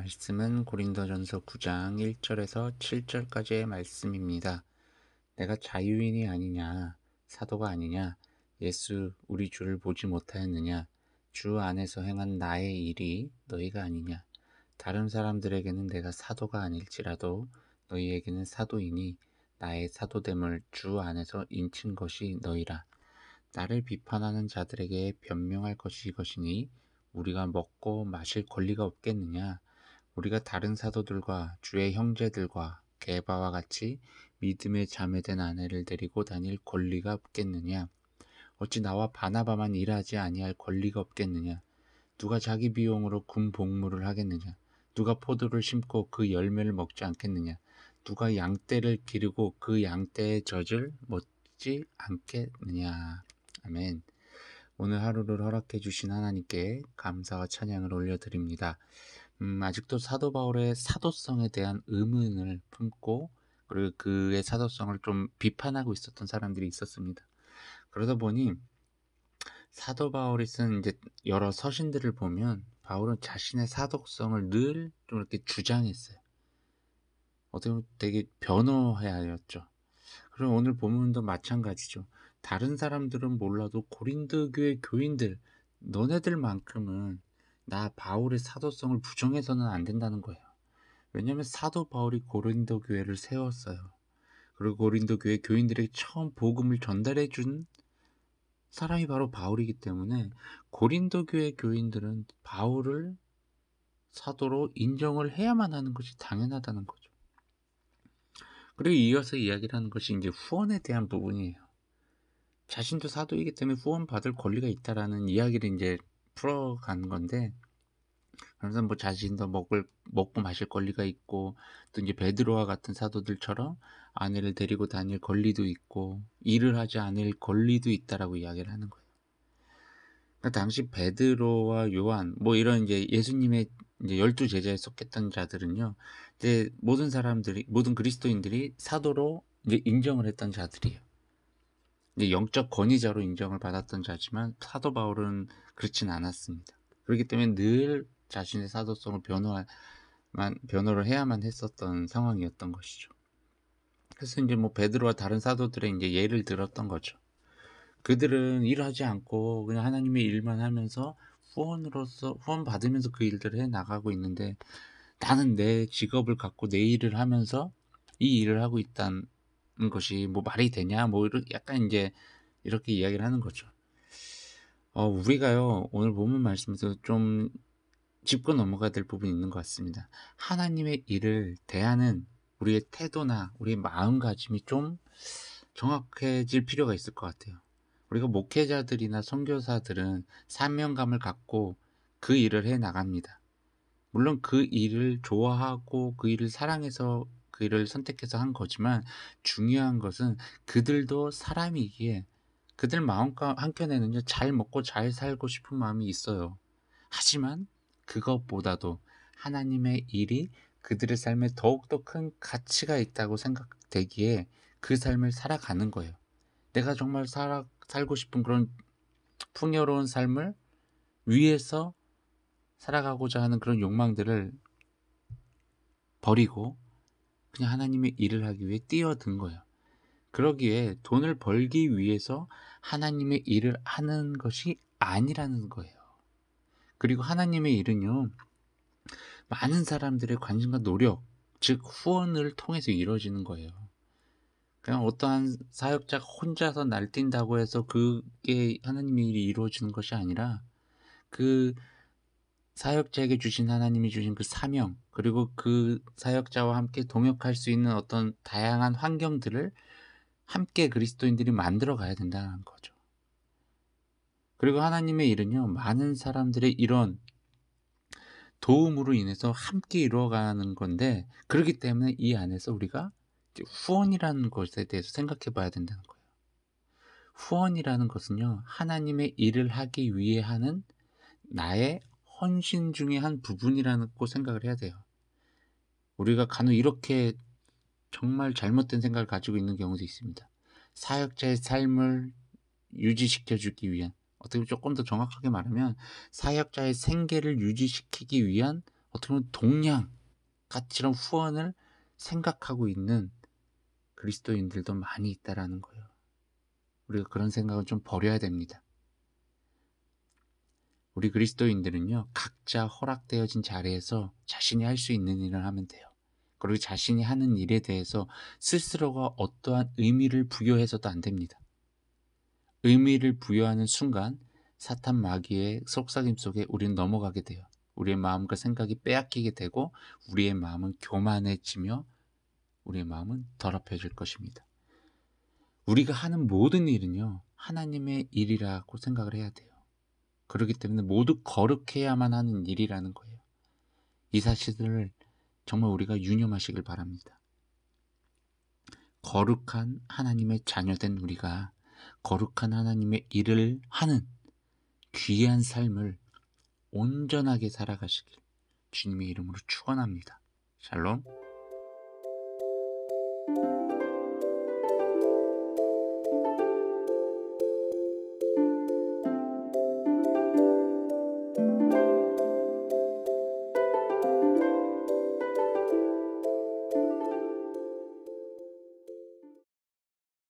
말씀은 고린도전서 9장 1절에서 7절까지의 말씀입니다. 내가 자유인이 아니냐, 사도가 아니냐, 예수 우리 주를 보지 못하였느냐, 주 안에서 행한 나의 일이 너희가 아니냐, 다른 사람들에게는 내가 사도가 아닐지라도 너희에게는 사도이니 나의 사도됨을 주 안에서 인친 것이 너희라. 나를 비판하는 자들에게 변명할 것이 이것이니 우리가 먹고 마실 권리가 없겠느냐? 우리가 다른 사도들과 주의 형제들과 게바와 같이 믿음에 자매된 아내를 데리고 다닐 권리가 없겠느냐? 어찌 나와 바나바만 일하지 아니할 권리가 없겠느냐? 누가 자기 비용으로 군 복무를 하겠느냐? 누가 포도를 심고 그 열매를 먹지 않겠느냐? 누가 양떼를 기르고 그 양떼의 젖을 먹지 않겠느냐? 아멘. 오늘 하루를 허락해 주신 하나님께 감사와 찬양을 올려드립니다. 아직도 사도 바울의 사도성에 대한 의문을 품고 그리고 그의 사도성을 좀 비판하고 있었던 사람들이 있었습니다. 그러다 보니 사도 바울이 쓴 이제 여러 서신들을 보면 바울은 자신의 사도성을 늘 좀 이렇게 주장했어요. 어떻게 보면 되게 변호하였죠. 그리고 오늘 본문도 마찬가지죠. 다른 사람들은 몰라도 고린도 교회 교인들, 너네들만큼은 나 바울의 사도성을 부정해서는 안 된다는 거예요. 왜냐하면 사도 바울이 고린도 교회를 세웠어요. 그리고 고린도 교회 교인들에게 처음 복음을 전달해 준 사람이 바로 바울이기 때문에 고린도 교회 교인들은 바울을 사도로 인정을 해야만 하는 것이 당연하다는 거죠. 그리고 이어서 이야기를 하는 것이 이제 후원에 대한 부분이에요. 자신도 사도이기 때문에 후원 받을 권리가 있다라는 이야기를 이제 풀어간 건데, 그래서 뭐 자신도 먹고 마실 권리가 있고, 또 이제 베드로와 같은 사도들처럼 아내를 데리고 다닐 권리도 있고, 일을 하지 않을 권리도 있다라고 이야기를 하는 거예요. 그러니까 당시 베드로와 요한, 뭐 이런 이제 예수님의 이제 12제자에 속했던 자들은요, 이제 모든 그리스도인들이 사도로 이제 인정을 했던 자들이에요. 이제 영적 권위자로 인정을 받았던 자지만 사도 바울은 그렇진 않았습니다. 그렇기 때문에 늘 자신의 사도성을 변호를 해야만 했었던 상황이었던 것이죠. 그래서 이제 뭐 베드로와 다른 사도들의 이제 예를 들었던 거죠. 그들은 일하지 않고 그냥 하나님의 일만 하면서 후원 받으면서 그 일들을 해 나가고 있는데, 나는 내 직업을 갖고 내 일을 하면서 이 일을 하고 있다는 것이 뭐 말이 되냐, 뭐 약간 이제 이렇게 이야기를 하는 거죠. 우리가요, 오늘 본문 말씀에서 좀 짚고 넘어가야 될 부분이 있는 것 같습니다. 하나님의 일을 대하는 우리의 태도나 우리의 마음가짐이 좀 정확해질 필요가 있을 것 같아요. 우리가 목회자들이나 선교사들은 사명감을 갖고 그 일을 해 나갑니다. 물론 그 일을 좋아하고 그 일을 사랑해서 그 일을 선택해서 한 거지만, 중요한 것은 그들도 사람이기에 그들 마음 한켠에는요, 잘 먹고 잘 살고 싶은 마음이 있어요. 하지만 그것보다도 하나님의 일이 그들의 삶에 더욱더 큰 가치가 있다고 생각되기에 그 삶을 살아가는 거예요. 내가 정말 살고 싶은 그런 풍요로운 삶을 위해서 살아가고자 하는 그런 욕망들을 버리고 그냥 하나님의 일을 하기 위해 뛰어든 거예요. 그러기에 돈을 벌기 위해서 하나님의 일을 하는 것이 아니라는 거예요. 그리고 하나님의 일은요, 많은 사람들의 관심과 노력, 즉 후원을 통해서 이루어지는 거예요. 그냥 어떠한 사역자가 혼자서 날뛴다고 해서 그게 하나님의 일이 이루어지는 것이 아니라, 그 사역자에게 주신 하나님이 주신 그 사명, 그리고 그 사역자와 함께 동역할 수 있는 어떤 다양한 환경들을 함께 그리스도인들이 만들어 가야 된다는 거죠. 그리고 하나님의 일은요, 많은 사람들의 이런 도움으로 인해서 함께 이루어가는 건데, 그렇기 때문에 이 안에서 우리가 이제 후원이라는 것에 대해서 생각해 봐야 된다는 거예요. 후원이라는 것은요, 하나님의 일을 하기 위해 하는 나의 헌신 중의 한 부분이라고 생각을 해야 돼요. 우리가 간혹 이렇게 정말 잘못된 생각을 가지고 있는 경우도 있습니다. 사역자의 삶을 유지시켜 주기 위한, 어떻게 조금 더 정확하게 말하면 사역자의 생계를 유지시키기 위한 어떻게 보면 동양 가치랑 후원을 생각하고 있는 그리스도인들도 많이 있다라는 거예요. 우리가 그런 생각은 좀 버려야 됩니다. 우리 그리스도인들은요, 각자 허락되어진 자리에서 자신이 할 수 있는 일을 하면 돼요. 그리고 자신이 하는 일에 대해서 스스로가 어떠한 의미를 부여해서도 안 됩니다. 의미를 부여하는 순간 사탄 마귀의 속삭임 속에 우리는 넘어가게 돼요. 우리의 마음과 생각이 빼앗기게 되고 우리의 마음은 교만해지며 우리의 마음은 더럽혀질 것입니다. 우리가 하는 모든 일은요, 하나님의 일이라고 생각을 해야 돼요. 그렇기 때문에 모두 거룩해야만 하는 일이라는 거예요. 이 사실을 정말 우리가 유념하시길 바랍니다. 거룩한 하나님의 자녀된 우리가 거룩한 하나님의 일을 하는 귀한 삶을 온전하게 살아가시길 주님의 이름으로 축원합니다. 샬롬.